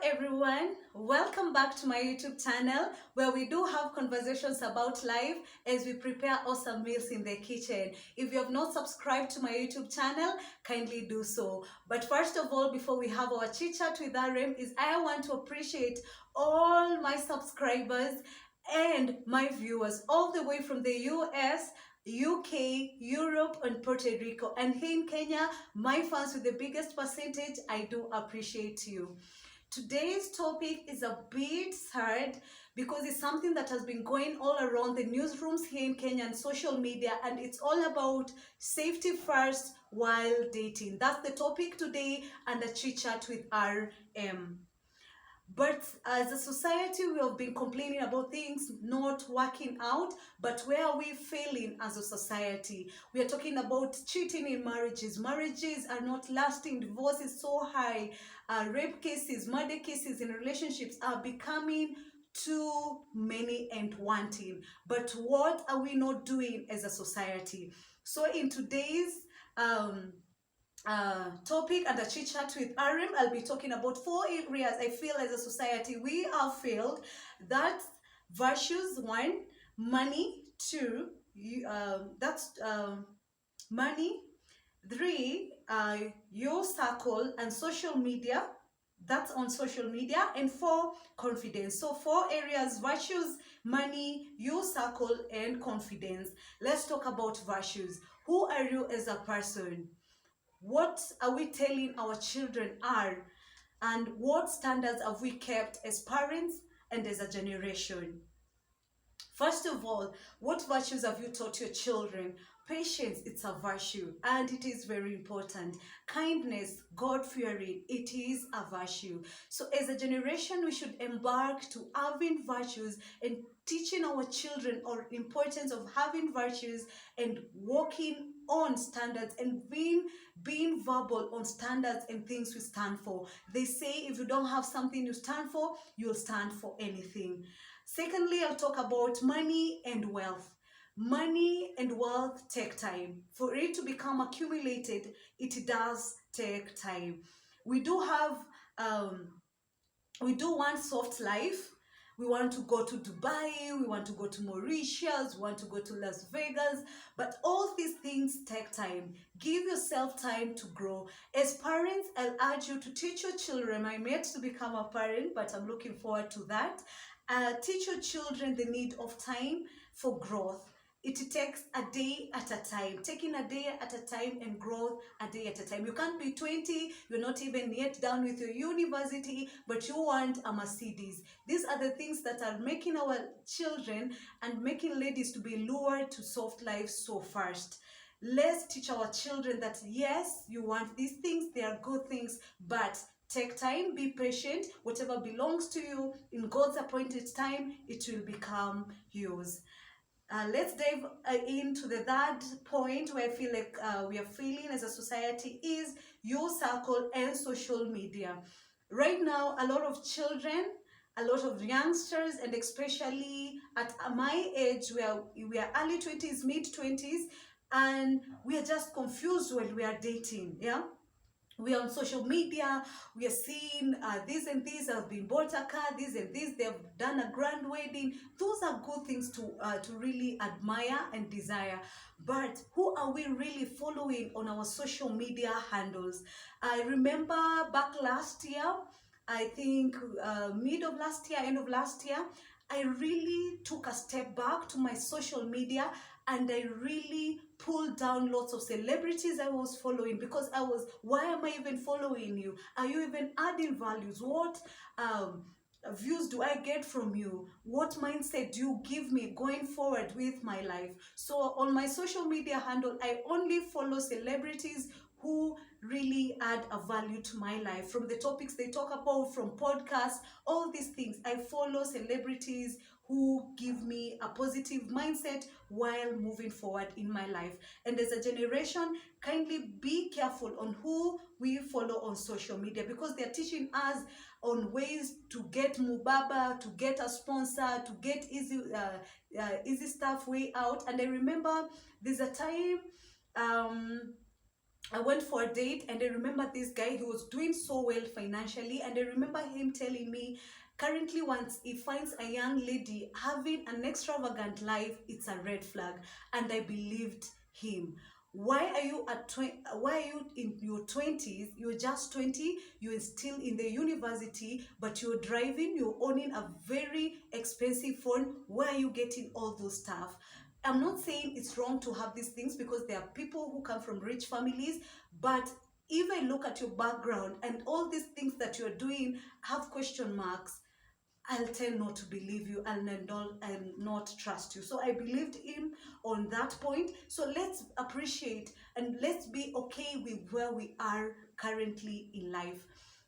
Everyone, welcome back to my YouTube channel where we do have conversations about life as we prepare awesome meals in the kitchen. If you have not subscribed to my YouTube channel, kindly do so. But first of all, before we have our chit chat with RM, I want to appreciate all my subscribers and my viewers all the way from the US, UK, Europe, and Puerto Rico. And here in Kenya, my fans with the biggest percentage, I do appreciate you. Today's topic is a bit sad because it's something that has been going all around the newsrooms here in Kenya and social media, and it's all about safety first while dating. That's the topic today, and a chit chat with RM. But as a society, we have been complaining about things not working out, but where are we failing as a society? We are talking about cheating in marriages. Marriages are not lasting. Divorce is so high. Rape cases, murder cases in relationships are becoming too many and wanting. But what are we not doing as a society? So in today's topic and a chit chat with RM, I'll be talking about 4 areas I feel as a society we have failed. That's virtues, 1, money, 2, money, 3, your circle and social media. That's on social media. And 4, confidence. So 4 areas: virtues, money, your circle, and confidence. Let's talk about virtues. Who are you as a person? What are we telling our children are? And what standards have we kept as parents and as a generation? First of all, what virtues have you taught your children? Patience, it's a virtue and it is very important. Kindness, God-fearing, it is a virtue. So as a generation, we should embark to having virtues and teaching our children or importance of having virtues and working on standards and being verbal on standards and things we stand for. They say if you don't have something you stand for, you'll stand for anything. Secondly, I'll talk about money and wealth. Money and wealth take time. For it to become accumulated, it does take time. We do want soft life. We want to go to Dubai, we want to go to Mauritius, we want to go to Las Vegas, but all these things take time. Give yourself time to grow. As parents, I'll urge you to teach your children. I'm yet to become a parent, but I'm looking forward to that. Teach your children the need of time for growth. It takes a day at a time, taking a day at a time and growth a day at a time. You can't be 20, you're not even yet done with your university, but you want a Mercedes. These are the things that are making our children and making ladies to be lured to soft life so fast. Let's teach our children that yes, you want these things, they are good things, but take time, be patient. Whatever belongs to you in God's appointed time, it will become yours. Let's dive into the third point where I feel like we are failing as a society is your circle and social media. Right now, a lot of children, a lot of youngsters, and especially at my age, we are early 20s, mid 20s, and we are just confused when we are dating. Yeah. We are on social media, we are seeing this and this have been bought a car, this and this, they've done a grand wedding. Those are good things to really admire and desire. But who are we really following on our social media handles? I remember back last year, I think mid of last year, end of last year, I really took a step back to my social media and I really pulled down lots of celebrities I was following because why am I even following you? Are you even adding values? What views do I get from you? What mindset do you give me going forward with my life? So on my social media handle, I only follow celebrities who really add a value to my life. From the topics they talk about, from podcasts, all these things, I follow celebrities who give me a positive mindset while moving forward in my life. And as a generation, kindly be careful on who we follow on social media because they're teaching us on ways to get mubaba, to get a sponsor, to get easy stuff way out. And I remember there's a time I went for a date, and I remember this guy, he was doing so well financially, and I remember him telling me currently once he finds a young lady having an extravagant life, it's a red flag. And I believed him. Why are you in your 20s? You're just 20, you're still in the university, but you're driving, you're owning a very expensive phone. Where are you getting all those stuff? I'm not saying it's wrong to have these things, because there are people who come from rich families, but if I look at your background and all these things that you're doing have question marks, I'll tend not to believe you, and not trust you. So I believed him on that point. So let's appreciate and let's be okay with where we are currently in life.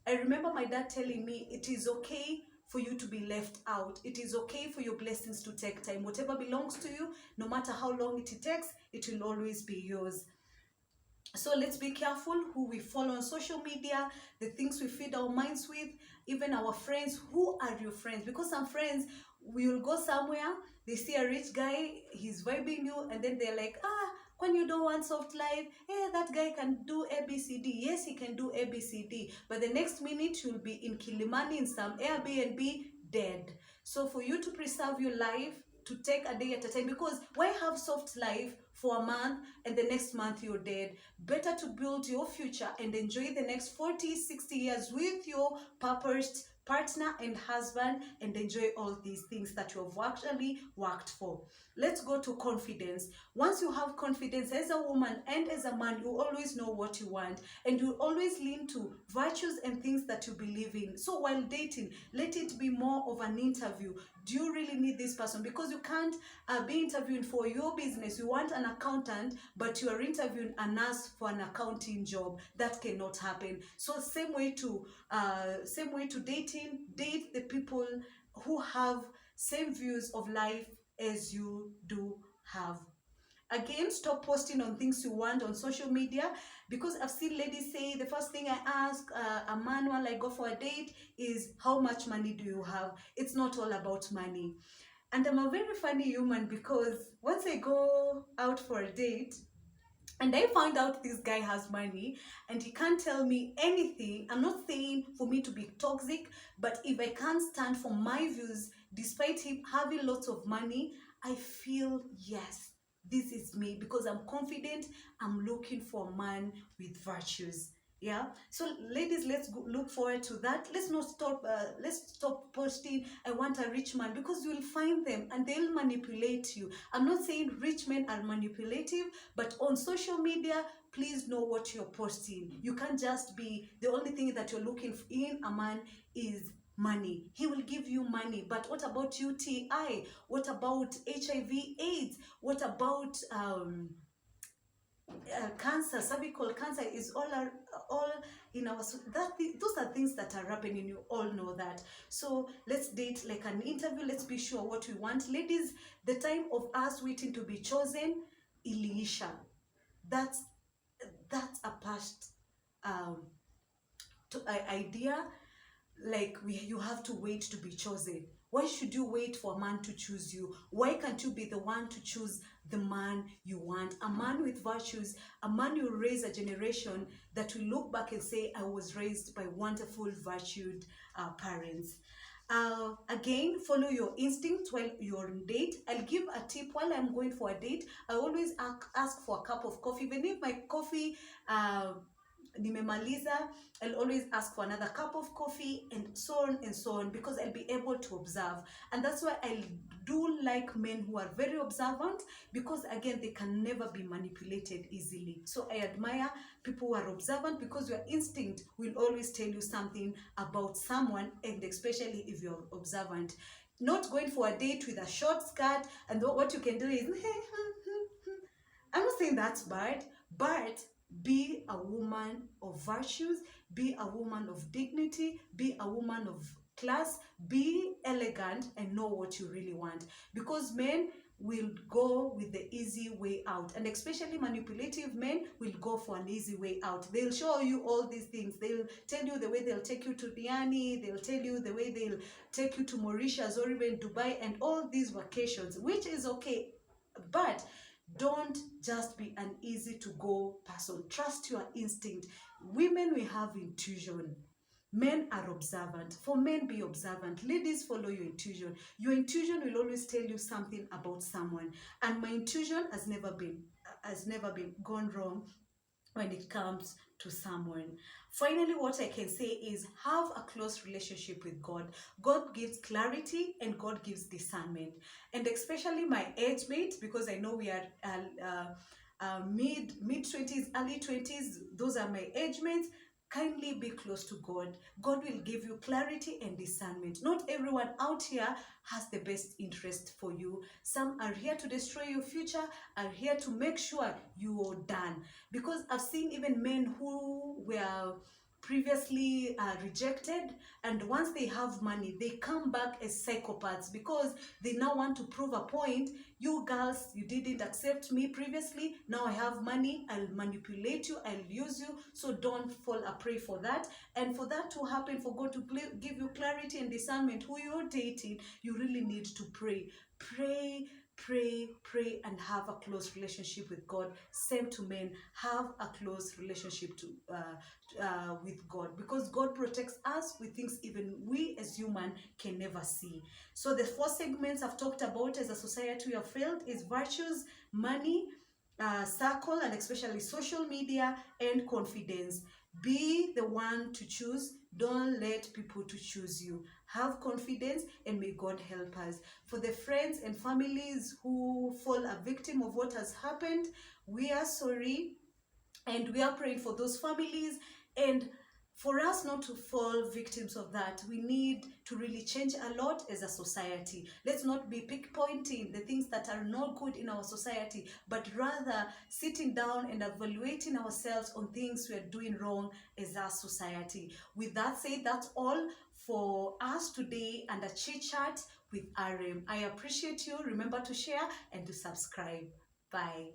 I remember my dad telling me it is okay for you to be left out. It is okay for your blessings to take time. Whatever belongs to you, no matter how long it takes, it will always be yours. So let's be careful who we follow on social media, the things we feed our minds with, even our friends. Who are your friends? Because some friends, we will go somewhere, they see a rich guy, he's vibing you, and then they're like, when you don't want soft life, hey, that guy can do ABCD. Yes, he can do ABCD. But the next minute, you'll be in Kilimani in some Airbnb dead. So for you to preserve your life, to take a day at a time, because why have soft life for a month and the next month you're dead? Better to build your future and enjoy the next 40, 60 years with your purposed partner and husband, and enjoy all these things that you have actually worked for. Let's go to confidence. Once you have confidence as a woman and as a man, you always know what you want, and you always lean to virtues and things that you believe in. So while dating, let it be more of an interview. Do you really need this person? Because you can't be interviewing for your business. You want an accountant, but you are interviewing a nurse for an accounting job. That cannot happen. So same way to dating. Date the people who have same views of life as you do have. Again, stop posting on things you want on social media, because I've seen ladies say the first thing I ask a man while I go for a date is, how much money do you have? It's not all about money. And I'm a very funny human, because once I go out for a date and I found out this guy has money and he can't tell me anything, I'm not saying for me to be toxic, but if I can't stand for my views despite him having lots of money, I feel yes, this is me, because I'm confident. I'm looking for a man with virtues. Yeah, so ladies, look forward to that. Let's stop posting, I want a rich man, because you'll find them and they'll manipulate you. I'm not saying rich men are manipulative, but on social media, please know what you're posting. You can't just be, the only thing that you're looking for in a man is money. He will give you money, but what about UTI? What about HIV/AIDS? What about cancer? Cervical cancer is all in our, those are things that are happening. You all know that. So let's date like an interview. Let's be sure what we want. Ladies, the time of us waiting to be chosen, iliisha. That's a past um idea. Like, you have to wait to be chosen. Why should you wait for a man to choose you? Why can't you be the one to choose the man you want? A man with virtues, a man who raise a generation that will look back and say, I was raised by wonderful, virtued parents. Again, follow your instinct while you're on date. I'll give a tip. While I'm going for a date, I always ask for a cup of coffee. Even if my coffee nimemaliza, I'll always ask for another cup of coffee, and so on and so on, because I'll be able to observe. And that's why I do like men who are very observant, because again, they can never be manipulated easily. So I admire people who are observant, because your instinct will always tell you something about someone, and especially if you're observant. Not going for a date with a short skirt, and what you can do is I'm not saying that's bad, but be a woman of virtues, be a woman of dignity, be a woman of class, be elegant, and know what you really want. Because men will go with the easy way out, and especially manipulative men will go for an easy way out. They'll show you all these things. They'll tell you the way they'll take you to Diani, they'll tell you the way they'll take you to Mauritius or even Dubai and all these vacations, which is okay. But Don't just be an easy to go person. Trust your instinct. Women, we have intuition. Men are observant. For men, be observant. Ladies, follow your intuition. Your intuition will always tell you something about someone. And my intuition has never been gone wrong when it comes to someone. Finally, what I can say is have a close relationship with God. God gives clarity and God gives discernment. And especially my age mate, because I know we are mid 20s, early 20s, those are my age mates. Kindly be close to God. God will give you clarity and discernment. Not everyone out here has the best interest for you. Some are here to destroy your future, are here to make sure you are done. Because I've seen even men who were previously rejected, and once they have money they come back as psychopaths because they now want to prove a point. You girls, you didn't accept me previously, now I have money, I'll manipulate you, I'll use you. So don't fall a prey for that. And for that to happen, for God to give you clarity and discernment who you're dating, you really need to pray. Pray and have a close relationship with God. Same to men, have a close relationship with God, because God protects us with things even we as human can never see. So the four segments I've talked about as a society we have failed is virtues, money, circle, and especially social media, and confidence. Be the one to choose. Don't let people to choose you. Have confidence, and may God help us. For the friends and families who fall a victim of what has happened, we are sorry, and we are praying for those families. And for us not to fall victims of that, we need to really change a lot as a society. Let's not be pinpointing the things that are not good in our society, but rather sitting down and evaluating ourselves on things we are doing wrong as a society. With that said, that's all for us today and a chit chat with RM. I appreciate you. Remember to share and to subscribe. Bye.